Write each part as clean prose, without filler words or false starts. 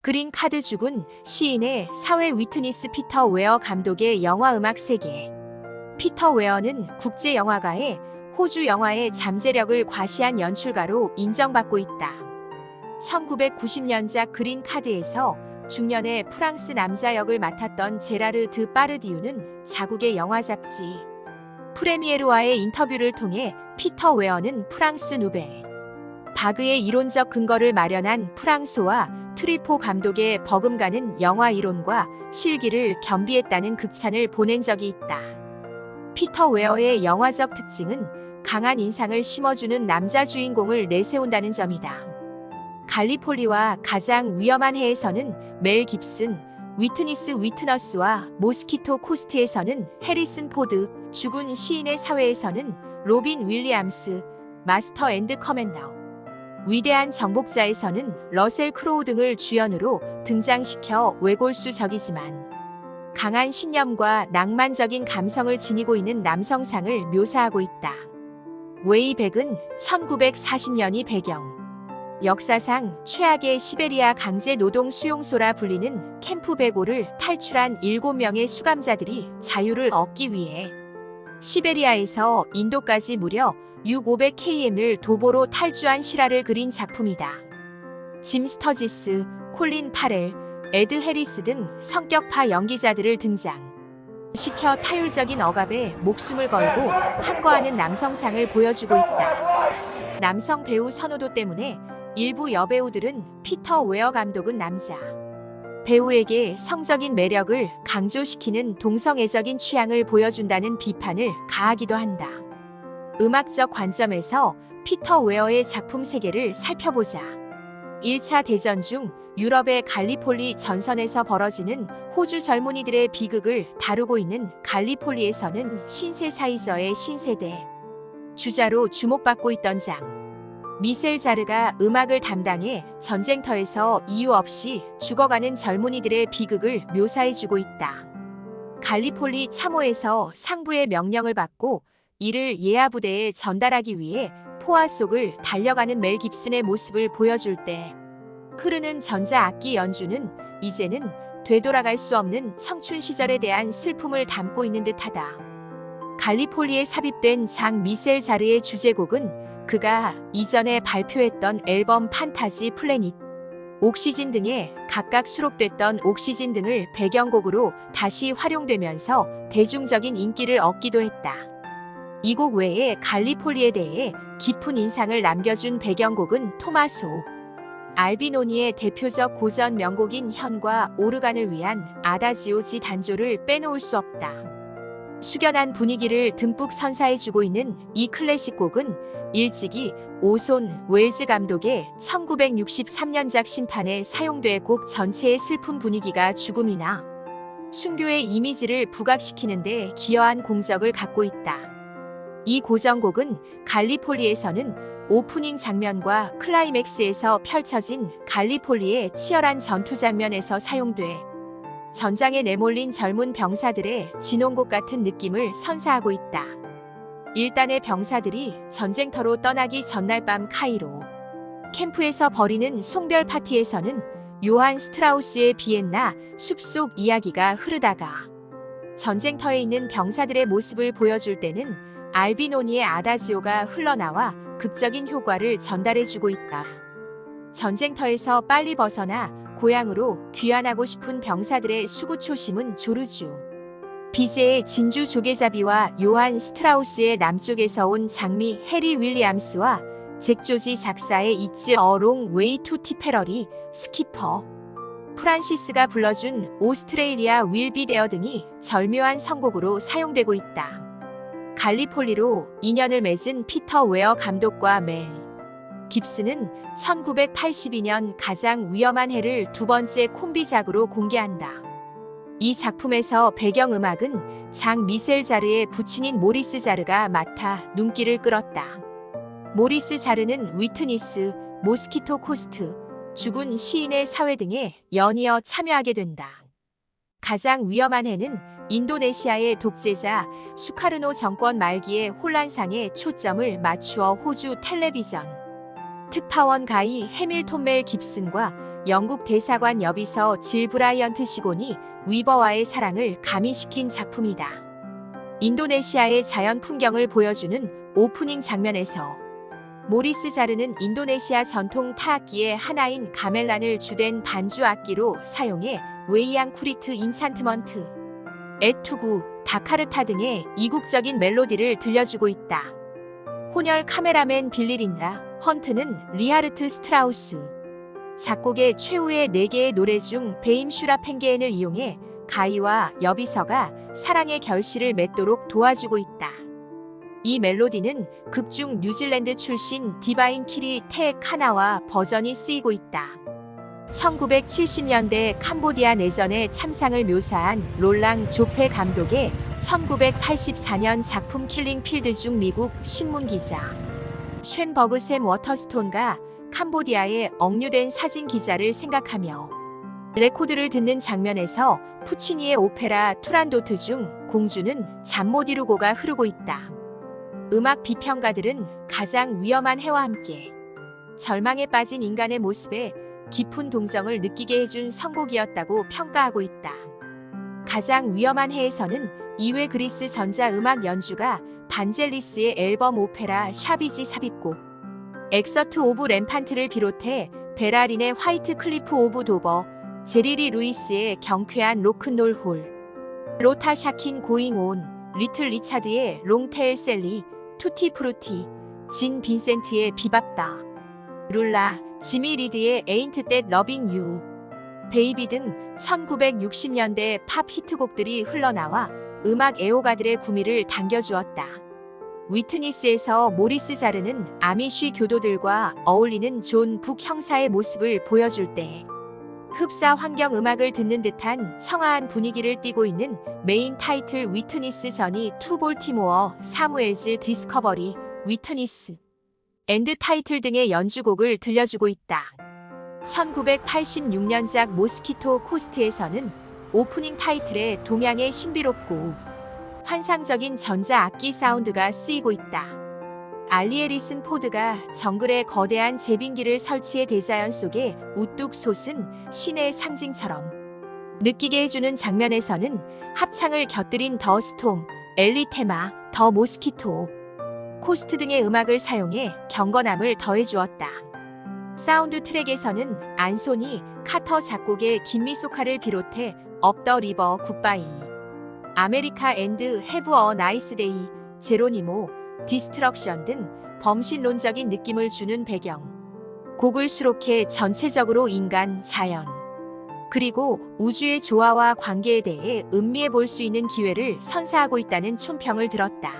그린 카드 죽은 시인의 사회 위트니스 피터 웨어 감독의 영화 음악 세계. 피터 웨어는 국제 영화가의 호주 영화의 잠재력을 과시한 연출가로 인정받고 있다. 1990년작 그린 카드에서 중년의 프랑스 남자 역을 맡았던 제라르 드 파르디유는 자국의 영화 잡지 프레미에르와의 인터뷰를 통해 피터 웨어는 프랑스 누벨 바그의 이론적 근거를 마련한 프랑소와 트리포 감독의 버금가는 영화 이론과 실기를 겸비했다는 극찬을 보낸 적이 있다. 피터 웨어의 영화적 특징은 강한 인상을 심어주는 남자 주인공을 내세운다는 점이다. 갈리폴리와 가장 위험한 해에서는 멜 깁슨, 위트니스 위트너스와 모스키토 코스트에서는 해리슨 포드, 죽은 시인의 사회에서는 로빈 윌리엄스, 마스터 앤드 커맨더, 위대한 정복자에서는 러셀 크로우 등을 주연으로 등장시켜 외골수적이지만 강한 신념과 낭만적인 감성을 지니고 있는 남성상을 묘사하고 있다. 웨이백은 1940년이 배경. 역사상 최악의 시베리아 강제 노동 수용소라 불리는 캠프 105를 탈출한 7명의 수감자들이 자유를 얻기 위해 시베리아에서 인도까지 무려 6,500km를 도보로 탈주한 실화를 그린 작품이다. 짐 스터지스, 콜린 파렐, 에드 해리스 등 성격파 연기자들을 등장시켜 타율적인 억압에 목숨을 걸고 항거하는 남성상을 보여주고 있다. 남성 배우 선호도 때문에 일부 여배우들은 피터 웨어 감독은 남자 배우에게 성적인 매력을 강조시키는 동성애적인 취향을 보여준다는 비판을 가하기도 한다. 음악적 관점에서 피터 웨어의 작품 세계를 살펴보자. 1차 대전 중 유럽의 갈리폴리 전선에서 벌어지는 호주 젊은이들의 비극을 다루고 있는 갈리폴리에서는 신세사이저의 신세대 주자로 주목받고 있던 장 미셀 자르가 음악을 담당해 전쟁터에서 이유 없이 죽어가는 젊은이들의 비극을 묘사해주고 있다. 갈리폴리 참호에서 상부의 명령을 받고 이를 예하 부대에 전달하기 위해 포화 속을 달려가는 멜 깁슨의 모습을 보여줄 때 흐르는 전자악기 연주는 이제는 되돌아갈 수 없는 청춘 시절에 대한 슬픔을 담고 있는 듯하다. 갈리폴리에 삽입된 장 미셀 자르의 주제곡은 그가 이전에 발표했던 앨범 판타지 플래닛, 옥시진 등에 각각 수록됐던 옥시진 등을 배경곡으로 다시 활용되면서 대중적인 인기를 얻기도 했다. 이 곡 외에 갈리폴리에 대해 깊은 인상을 남겨준 배경곡은 토마소 알비노니의 대표적 고전 명곡인 현과 오르간을 위한 아다지오 지 단조를 빼놓을 수 없다. 숙연한 분위기를 듬뿍 선사해주고 있는 이 클래식 곡은 일찍이 오손 웰즈 감독의 1963년작 심판에 사용돼 곡 전체의 슬픈 분위기가 죽음이나 순교의 이미지를 부각시키는 데 기여한 공적을 갖고 있다. 이 고전곡은 갈리폴리에서는 오프닝 장면과 클라이맥스에서 펼쳐진 갈리폴리의 치열한 전투 장면에서 사용돼 전장에 내몰린 젊은 병사들의 진홍곡 같은 느낌을 선사하고 있다. 일단의 병사들이 전쟁터로 떠나기 전날 밤 카이로 캠프에서 벌이는 송별 파티에서는 요한 스트라우스의 비엔나 숲속 이야기가 흐르다가 전쟁터에 있는 병사들의 모습을 보여줄 때는 알비노니의 아다지오가 흘러나와 극적인 효과를 전달해주고 있다. 전쟁터에서 빨리 벗어나 고향으로 귀환하고 싶은 병사들의 수구초심은 조르주 비제의 진주 조개잡이와 요한 스트라우스의 남쪽에서 온 장미 해리 윌리엄스와 잭 조지 작사의 It's a Long Way to 티페러리 스키퍼 프란시스가 불러준 오스트레일리아 윌 비 데어 등이 절묘한 선곡으로 사용되고 있다. 갈리폴리로 인연을 맺은 피터 웨어 감독과 멜 깁슨은 1982년 가장 위험한 해를 두 번째 콤비작으로 공개한다. 이 작품에서 배경음악은 장 미셀 자르의 부친인 모리스 자르가 맡아 눈길을 끌었다. 모리스 자르는 위트니스, 모스키토 코스트, 죽은 시인의 사회 등에 연이어 참여하게 된다. 가장 위험한 해는 인도네시아의 독재자 수카르노 정권 말기의 혼란상에 초점을 맞추어 호주 텔레비전 특파원 가이 해밀톤 멜 깁슨과 영국 대사관 여비서 질 브라이언트 시곤이 위버와의 사랑을 가미시킨 작품이다. 인도네시아의 자연 풍경을 보여주는 오프닝 장면에서 모리스 자르는 인도네시아 전통 타악기의 하나인 가멜란을 주된 반주 악기로 사용해 웨이앙 쿠리트 인찬트먼트, 에투구, 다카르타 등의 이국적인 멜로디를 들려주고 있다. 혼혈 카메라맨 빌리 린다 헌트는 리하르트 스트라우스 작곡의 최후의 4개의 노래 중 베임 슈라 펜게엔을 이용해 가이와 여비서가 사랑의 결실을 맺도록 도와주고 있다. 이 멜로디는 극중 뉴질랜드 출신 디바인 키리 테 카나와 버전이 쓰이고 있다. 1970년대 캄보디아 내전의 참상을 묘사한 롤랑 조페 감독의 1984년 작품 킬링 필드 중 미국 신문기자 쉔버그 샘 워터스톤과 캄보디아의 억류된 사진 기자를 생각하며 레코드를 듣는 장면에서 푸치니의 오페라 투란도트 중 공주는 잠 못 이루고가 흐르고 있다. 음악 비평가들은 가장 위험한 해와 함께 절망에 빠진 인간의 모습에 깊은 동정을 느끼게 해준 선곡이었다고 평가하고 있다. 가장 위험한 해에서는 2회 그리스 전자 음악 연주가 반젤리스의 앨범 오페라 샤비지 삽입곡, 엑서트 오브 램판트를 비롯해 베라린의 화이트 클리프 오브 도버, 제리리 루이스의 경쾌한 로큰롤 홀, 로타 샤킨 고잉 온, 리틀 리차드의 롱테일 셀리, 투티 프루티, 진 빈센트의 비밥다, 룰라, 지미 리드의 에인트 댓 러빙 유, 베이비 등 1960년대 팝 히트곡들이 흘러나와 음악 애호가들의 구미를 당겨주었다. 위트니스에서 모리스 자르는 아미쉬 교도들과 어울리는 존 북 형사의 모습을 보여줄 때 흡사 환경 음악을 듣는 듯한 청아한 분위기를 띠고 있는 메인 타이틀 위트니스 전이 투 볼티모어, 사무엘즈 디스커버리, 위트니스, 엔드 타이틀 등의 연주곡을 들려주고 있다. 1986년작 모스키토 코스트에서는 오프닝 타이틀에 동양의 신비롭고 환상적인 전자 악기 사운드가 쓰이고 있다. 알리에리슨 포드가 정글에 거대한 제빙기를 설치해 대자연 속에 우뚝 솟은 신의 상징처럼 느끼게 해주는 장면에서는 합창을 곁들인 더 스톰, 엘리 테마, 더 모스키토, 코스트 등의 음악을 사용해 경건함을 더해주었다. 사운드 트랙에서는 안소니 카터 작곡의 김미소카를 비롯해 업 더 리버 굿바이, 아메리카 앤드 해브 어 나이스 데이, 제로니모, 디스트럭션 등 범신론적인 느낌을 주는 배경 곡을 수록해 전체적으로 인간, 자연, 그리고 우주의 조화와 관계에 대해 음미해 볼 수 있는 기회를 선사하고 있다는 촌평을 들었다.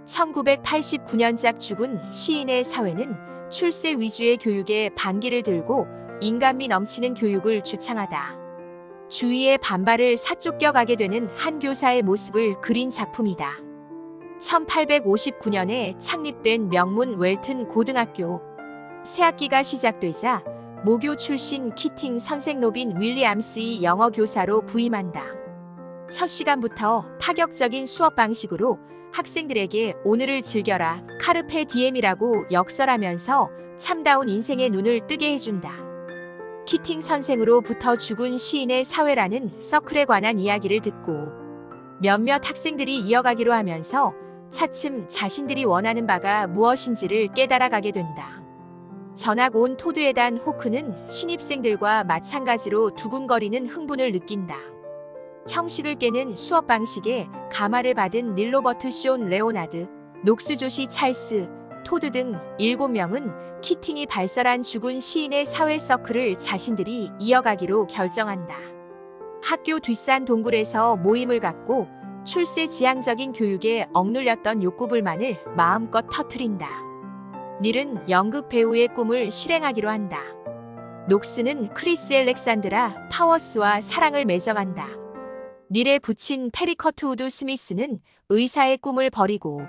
1989년작 죽은 시인의 사회는 출세 위주의 교육에 반기를 들고 인간미 넘치는 교육을 주창하다. 주위의 반발을 사쫓겨가게 되는 한 교사의 모습을 그린 작품이다. 1859년에 창립된 명문 웰튼 고등학교. 새학기가 시작되자 모교 출신 키팅 선생 로빈 윌리엄스의 영어 교사로 부임한다. 첫 시간부터 파격적인 수업 방식으로 학생들에게 오늘을 즐겨라, 카르페 디엠이라고 역설하면서 참다운 인생의 눈을 뜨게 해준다. 키팅 선생으로부터 죽은 시인의 사회라는 서클에 관한 이야기를 듣고 몇몇 학생들이 이어가기로 하면서 차츰 자신들이 원하는 바가 무엇인지를 깨달아가게 된다. 전학 온 토드에 단 호크는 신입생들과 마찬가지로 두근거리는 흥분을 느낀다. 형식을 깨는 수업 방식에 감화를 받은 닐 로버트 쇼온 레오나드, 녹스 조시 찰스, 토드 등 7명은 키팅이 발설한 죽은 시인의 사회 서클을 자신들이 이어가기로 결정한다. 학교 뒷산 동굴에서 모임을 갖고 출세 지향적인 교육에 억눌렸던 욕구불만을 마음껏 터트린다. 닐은 연극 배우의 꿈을 실행하기로 한다. 녹스는 크리스 알렉산드라 파워스와 사랑을 맺어간다. 닐의 부친 페리커트 우드 스미스는 의사의 꿈을 버리고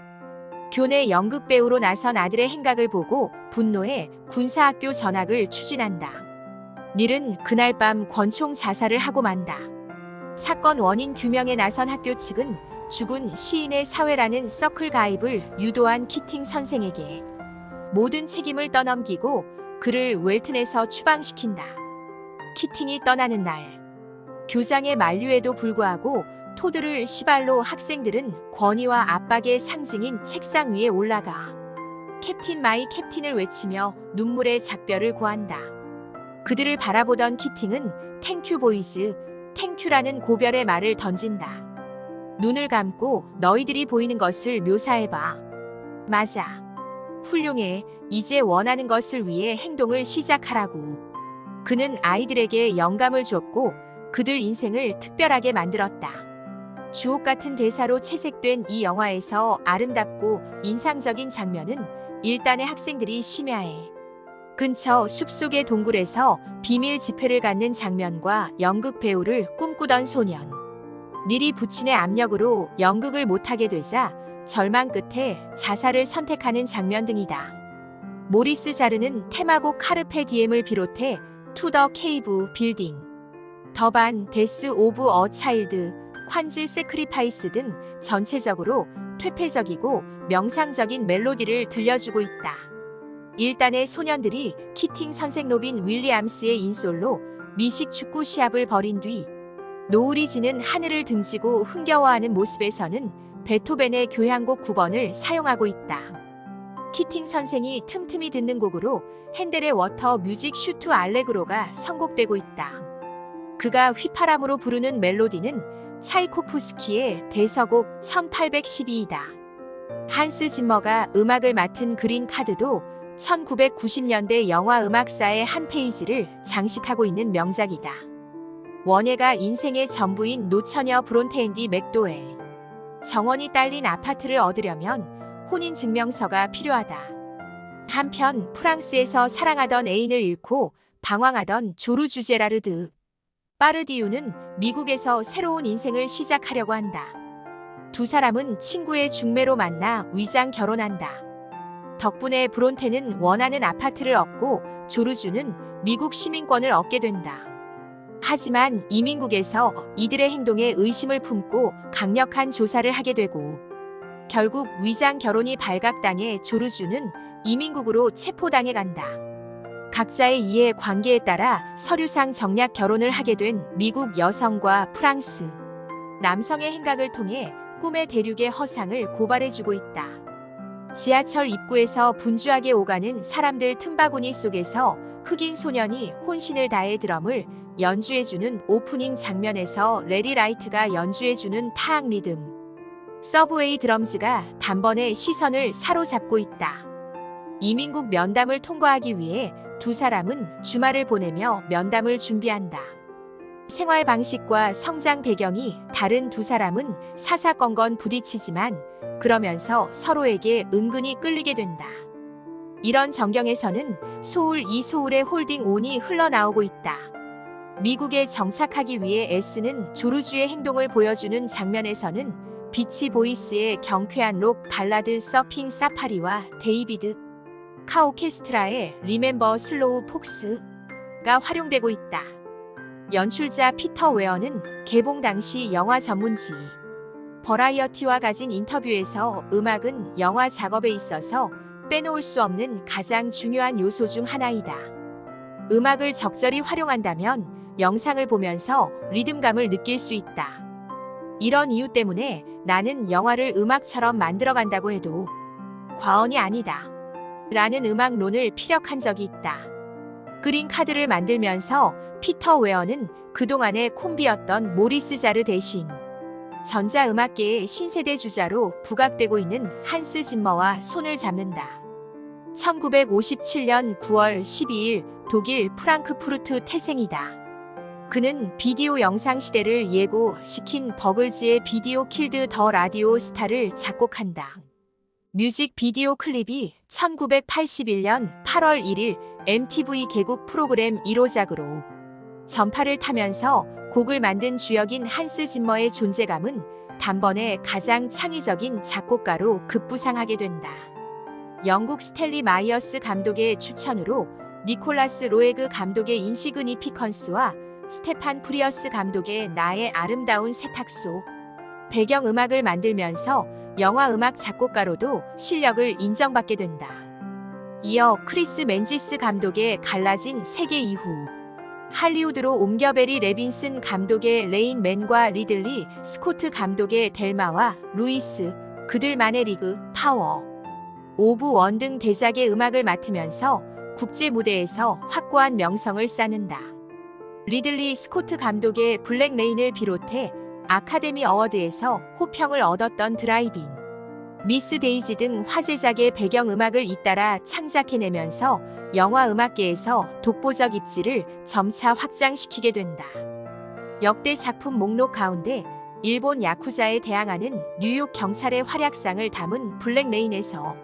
교내 연극 배우로 나선 아들의 행각을 보고 분노해 군사학교 전학을 추진한다. 닐은 그날 밤 권총 자살을 하고 만다. 사건 원인 규명에 나선 학교 측은 죽은 시인의 사회라는 서클 가입을 유도한 키팅 선생에게 모든 책임을 떠넘기고 그를 웰튼에서 추방시킨다. 키팅이 떠나는 날. 교장의 만류에도 불구하고 토드를 시발로 학생들은 권위와 압박의 상징인 책상 위에 올라가 캡틴 마이 캡틴을 외치며 눈물의 작별을 고한다. 그들을 바라보던 키팅은 탱큐 보이즈, 탱큐라는 고별의 말을 던진다. 눈을 감고 너희들이 보이는 것을 묘사해봐. 맞아. 훌륭해. 이제 원하는 것을 위해 행동을 시작하라고. 그는 아이들에게 영감을 줬고 그들 인생을 특별하게 만들었다. 주옥 같은 대사로 채색된 이 영화에서 아름답고 인상적인 장면은 일단의 학생들이 심야에 근처 숲속의 동굴에서 비밀 지폐를 갖는 장면과 연극 배우를 꿈꾸던 소년. 닐이 부친의 압력으로 연극을 못하게 되자 절망 끝에 자살을 선택하는 장면 등이다. 모리스 자르는 테마곡 카르페 디엠을 비롯해 투 더 케이브 빌딩, 더반 데스 오브 어 차일드, 콴즈 세크리파이스 등 전체적으로 퇴폐적이고 명상적인 멜로디를 들려주고 있다. 일단의 소년들이 키팅 선생 로빈 윌리엄스의 인솔로 미식 축구 시합을 벌인 뒤 노을이 지는 하늘을 등지고 흥겨워하는 모습에서는 베토벤의 교향곡 9번을 사용하고 있다. 키팅 선생이 틈틈이 듣는 곡으로 핸델의 워터 뮤직 슈트 알레그로가 선곡되고 있다. 그가 휘파람으로 부르는 멜로디는 차이코프스키의 대서곡 1812이다. 한스 짐머가 음악을 맡은 그린 카드도 1990년대 영화 음악사의 한 페이지를 장식하고 있는 명작이다. 원예가 인생의 전부인 노처녀 브론테앤디 맥도웰. 정원이 딸린 아파트를 얻으려면 혼인증명서가 필요하다. 한편 프랑스에서 사랑하던 애인을 잃고 방황하던 조르주 제라르드 파르디유는 미국에서 새로운 인생을 시작하려고 한다. 두 사람은 친구의 중매로 만나 위장 결혼한다. 덕분에 브론테는 원하는 아파트를 얻고 조르주는 미국 시민권을 얻게 된다. 하지만 이민국에서 이들의 행동에 의심을 품고 강력한 조사를 하게 되고 결국 위장 결혼이 발각당해 조르주는 이민국으로 체포당해 간다. 각자의 이해 관계에 따라 서류상 정략 결혼을 하게 된 미국 여성과 프랑스 남성의 행각을 통해 꿈의 대륙의 허상을 고발해주고 있다. 지하철 입구에서 분주하게 오가는 사람들 틈바구니 속에서 흑인 소년이 혼신을 다해 드럼을 연주해주는 오프닝 장면에서 레리 라이트가 연주해주는 타악 리듬 서브웨이 드럼즈가 단번에 시선을 사로잡고 있다. 이민국 면담을 통과하기 위해 두 사람은 주말을 보내며 면담을 준비한다. 생활 방식과 성장 배경이 다른 두 사람은 사사건건 부딪히지만 그러면서 서로에게 은근히 끌리게 된다. 이런 전경에서는 소울 이소울의 홀딩 온이 흘러나오고 있다. 미국에 정착하기 위해 애쓰는 조르주의 행동을 보여주는 장면에서는 비치 보이스의 경쾌한 록 발라드 서핑 사파리와 데이비드 카 오케스트라의 리멤버 슬로우 폭스가 활용되고 있다. 연출자 피터 웨어는 개봉 당시 영화 전문지 버라이어티와 가진 인터뷰에서 음악은 영화 작업에 있어서 빼놓을 수 없는 가장 중요한 요소 중 하나이다. 음악을 적절히 활용한다면 영상을 보면서 리듬감을 느낄 수 있다. 이런 이유 때문에 나는 영화를 음악처럼 만들어간다고 해도 과언이 아니다. 라는 음악론을 피력한 적이 있다. 그린 카드를 만들면서 피터 웨어는 그동안의 콤비였던 모리스 자르 대신 전자음악계의 신세대 주자로 부각되고 있는 한스 짐머와 손을 잡는다. 1957년 9월 12일 독일 프랑크푸르트 태생이다. 그는 비디오 영상 시대를 예고시킨 버글즈의 비디오 킬드 더 라디오 스타를 작곡한다. 뮤직 비디오 클립이 1981년 8월 1일 MTV 개국 프로그램 1호작으로 전파를 타면서 곡을 만든 주역인 한스 짐머의 존재감은 단번에 가장 창의적인 작곡가로 급부상하게 된다. 영국 스탠리 마이어스 감독의 추천으로 니콜라스 로에그 감독의 인시그니피컨스와 스테판 프리어스 감독의 나의 아름다운 세탁소 배경음악을 만들면서 영화 음악 작곡가로도 실력을 인정받게 된다. 이어 크리스 맨지스 감독의 갈라진 세계 이후 할리우드로 옮겨 베리 레빈슨 감독의 레인 맨과 리들리 스코트 감독의 델마와 루이스, 그들만의 리그, 파워 오브 원 등 대작의 음악을 맡으면서 국제 무대에서 확고한 명성을 쌓는다. 리들리 스코트 감독의 블랙 레인을 비롯해 아카데미 어워드에서 호평을 얻었던 드라이빙, 미스 데이지 등 화제작의 배경음악을 잇따라 창작해내면서 영화 음악계에서 독보적 입지를 점차 확장시키게 된다. 역대 작품 목록 가운데 일본 야쿠자에 대항하는 뉴욕 경찰의 활약상을 담은 블랙 레인에서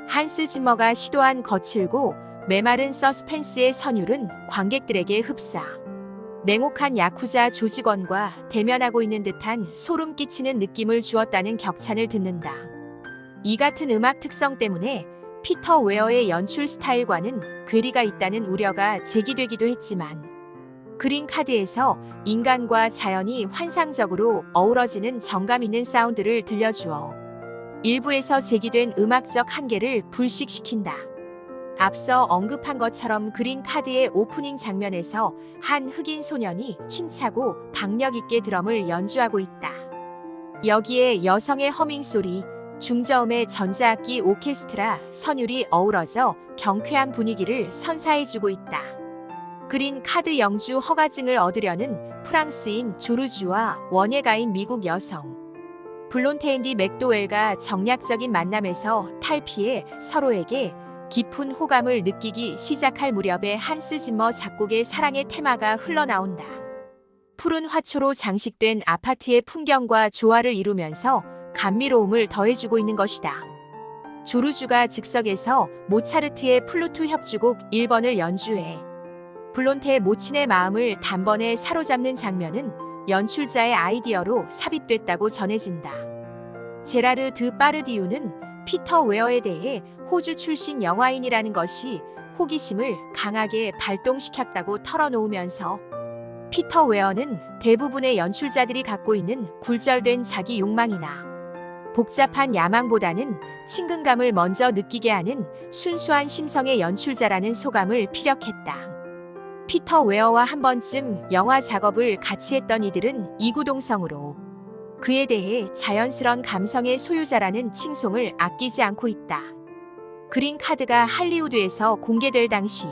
한스 짐머가 시도한 거칠고 메마른 서스펜스의 선율은 관객들에게 흡사, 냉혹한 야쿠자 조직원과 대면하고 있는 듯한 소름 끼치는 느낌을 주었다는 격찬을 듣는다. 이 같은 음악 특성 때문에 피터 웨어의 연출 스타일과는 괴리가 있다는 우려가 제기되기도 했지만, 그린 카드에서 인간과 자연이 환상적으로 어우러지는 정감 있는 사운드를 들려주어 일부에서 제기된 음악적 한계를 불식시킨다. 앞서 언급한 것처럼 그린 카드의 오프닝 장면에서 한 흑인 소년이 힘차고 박력 있게 드럼을 연주하고 있다. 여기에 여성의 허밍 소리, 중저음의 전자악기 오케스트라 선율이 어우러져 경쾌한 분위기를 선사해주고 있다. 그린 카드 영주 허가증을 얻으려는 프랑스인 조르주와 원예가인 미국 여성 블론테인디 맥도웰과 정략적인 만남에서 탈피해 서로에게 깊은 호감을 느끼기 시작할 무렵에 한스 짐머 작곡의 사랑의 테마가 흘러나온다. 푸른 화초로 장식된 아파트의 풍경과 조화를 이루면서 감미로움을 더해주고 있는 것이다. 조르주가 즉석에서 모차르트의 플루트 협주곡 1번을 연주해 블론테의 모친의 마음을 단번에 사로잡는 장면은 연출자의 아이디어로 삽입됐다고 전해진다. 제라르 드 파르디유는 피터 웨어에 대해 호주 출신 영화인이라는 것이 호기심을 강하게 발동시켰다고 털어놓으면서, 피터 웨어는 대부분의 연출자들이 갖고 있는 굴절된 자기 욕망이나 복잡한 야망보다는 친근감을 먼저 느끼게 하는 순수한 심성의 연출자라는 소감을 피력했다. 피터 웨어와 한 번쯤 영화 작업을 같이 했던 이들은 이구동성으로 그에 대해 자연스런 감성의 소유자라는 칭송을 아끼지 않고 있다. 그린 카드가 할리우드에서 공개될 당시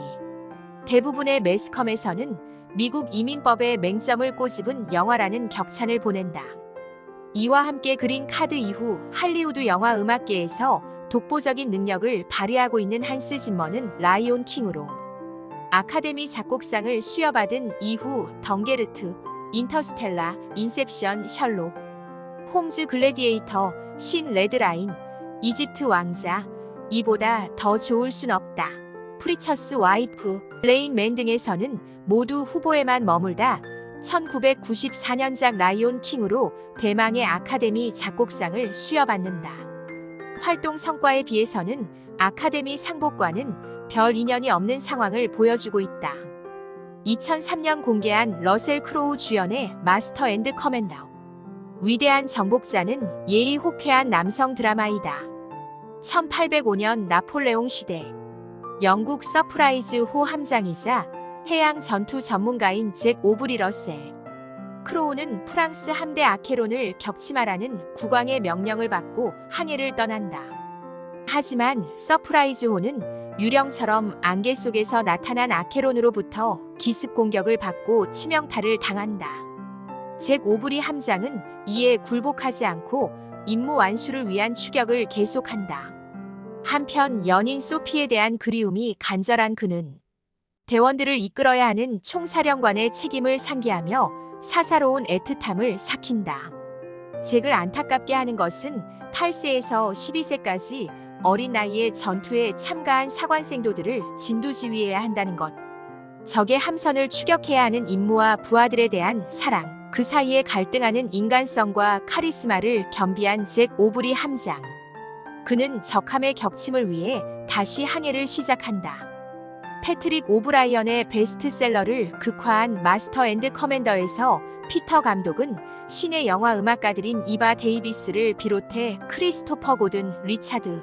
대부분의 매스컴에서는 미국 이민법에 맹점을 꼬집은 영화라는 격찬을 보낸다. 이와 함께 그린 카드 이후 할리우드 영화 음악계에서 독보적인 능력을 발휘하고 있는 한스 짐머는 라이온 킹으로 아카데미 작곡상을 수여받은 이후 덩게르트, 인터스텔라, 인셉션, 셜록, 홈즈 글래디에이터, 신 레드라인, 이집트 왕자, 이보다 더 좋을 순 없다, 프리처스 와이프, 레인 맨 등에서는 모두 후보에만 머물다 1994년작 라이온 킹으로 대망의 아카데미 작곡상을 수여받는다. 활동 성과에 비해서는 아카데미 상복과는 별 인연이 없는 상황을 보여주고 있다. 2003년 공개한 러셀 크로우 주연의 마스터 앤드 커맨더, 위대한 정복자는 예의 호쾌한 남성 드라마이다. 1805년 나폴레옹 시대 영국 서프라이즈 호 함장이자 해양 전투 전문가인 잭 오브리 러셀 크로우는 프랑스 함대 아케론을 격침하라는 국왕의 명령을 받고 항해를 떠난다. 하지만 서프라이즈 호는 유령처럼 안개 속에서 나타난 아케론으로부터 기습 공격을 받고 치명타를 당한다. 잭 오브리 함장은 이에 굴복하지 않고 임무 완수를 위한 추격을 계속한다. 한편 연인 소피에 대한 그리움이 간절한 그는 대원들을 이끌어야 하는 총사령관의 책임을 상기하며 사사로운 애틋함을 삭힌다. 잭을 안타깝게 하는 것은 8세에서 12세까지 어린 나이에 전투에 참가한 사관생도들을 진두지휘해야 한다는 것, 적의 함선을 추격해야 하는 임무와 부하들에 대한 사랑, 그 사이에 갈등하는 인간성과 카리스마를 겸비한 잭 오브리 함장. 그는 적함의 격침을 위해 다시 항해를 시작한다. 패트릭 오브라이언의 베스트셀러를 극화한 마스터 앤드 커맨더에서 피터 감독은 신의 영화 음악가들인 이바 데이비스를 비롯해 크리스토퍼 고든, 리차드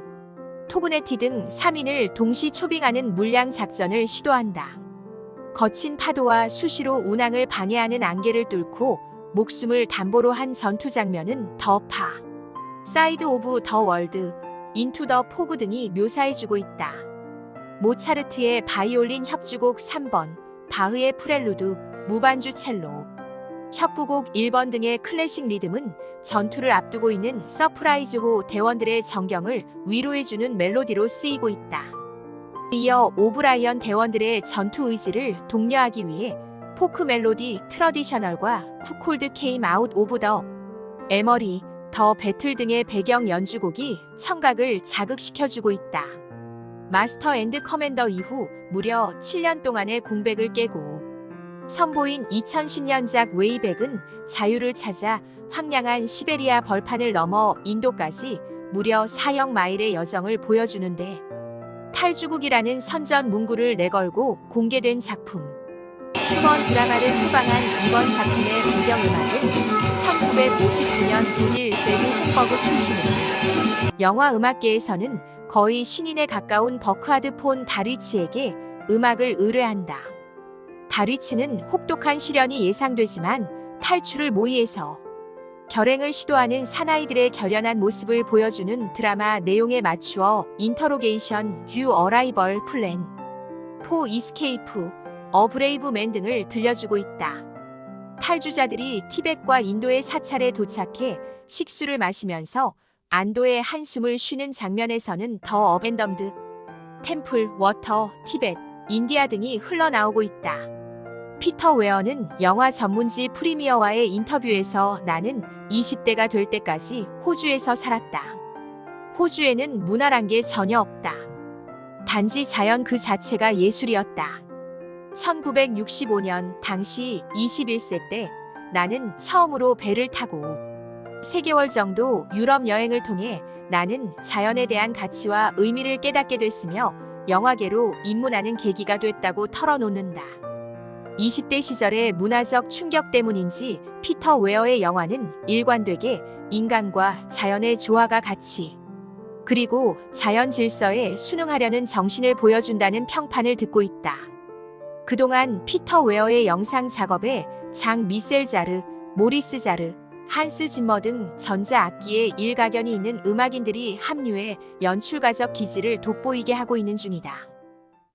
토그네티 등 3인을 동시 초빙하는 물량 작전을 시도한다. 거친 파도와 수시로 운항을 방해하는 안개를 뚫고 목숨을 담보로 한 전투 장면은 더 파, 사이드 오브 더 월드, 인투 더 포그 등이 묘사해주고 있다. 모차르트의 바이올린 협주곡 3번, 바흐의 프렐루드, 무반주 첼로, 협부곡 1번 등의 클래식 리듬은 전투를 앞두고 있는 서프라이즈호 대원들의 정경을 위로해주는 멜로디로 쓰이고 있다. 이어 오브라이언 대원들의 전투 의지를 독려하기 위해 포크 멜로디 트러디셔널과 쿠콜드 케임 아웃 오브 더 에머리, 더 배틀 등의 배경 연주곡이 청각을 자극시켜주고 있다. 마스터 앤드 커맨더 이후 무려 7년 동안의 공백을 깨고 선보인 2010년작 웨이백은 자유를 찾아 황량한 시베리아 벌판을 넘어 인도까지 무려 4억 마일의 여정을 보여주는데 탈주국이라는 선전 문구를 내걸고 공개된 작품. 휴먼 드라마를 표방한 이번 작품의 배경음악은 1959년 9일 데뷔 홈버그 출신으로 영화 음악계에서는 거의 신인에 가까운 버크하드 폰 다리치에게 음악을 의뢰한다. 다리치는 혹독한 시련이 예상되지만 탈출을 모의해서 결행을 시도하는 사나이들의 결연한 모습을 보여주는 드라마 내용에 맞추어 인터로게이션, 유 어라이벌 플랜, 포 이스케이프, 어 브레이브 맨 등을 들려주고 있다. 탈주자들이 티벳과 인도의 사찰에 도착해 식수를 마시면서 안도의 한숨을 쉬는 장면에서는 더 어벤덤드, 템플, 워터, 티벳, 인디아 등이 흘러나오고 있다. 피터 웨어는 영화 전문지 프리미어와의 인터뷰에서 나는 20대가 될 때까지 호주에서 살았다. 호주에는 문화란 게 전혀 없다. 단지 자연 그 자체가 예술이었다. 1965년 당시 21세 때 나는 처음으로 배를 타고 3개월 정도 유럽 여행을 통해 나는 자연에 대한 가치와 의미를 깨닫게 됐으며 영화계로 입문하는 계기가 됐다고 털어놓는다. 20대 시절의 문화적 충격 때문인지 피터 웨어의 영화는 일관되게 인간과 자연의 조화가 같이 그리고 자연 질서에 순응하려는 정신을 보여준다는 평판을 듣고 있다. 그동안 피터 웨어의 영상 작업에 장 미셀 자르, 모리스 자르, 한스 짐머 등 전자악기에 일가견이 있는 음악인들이 합류해 연출가적 기질을 돋보이게 하고 있는 중이다.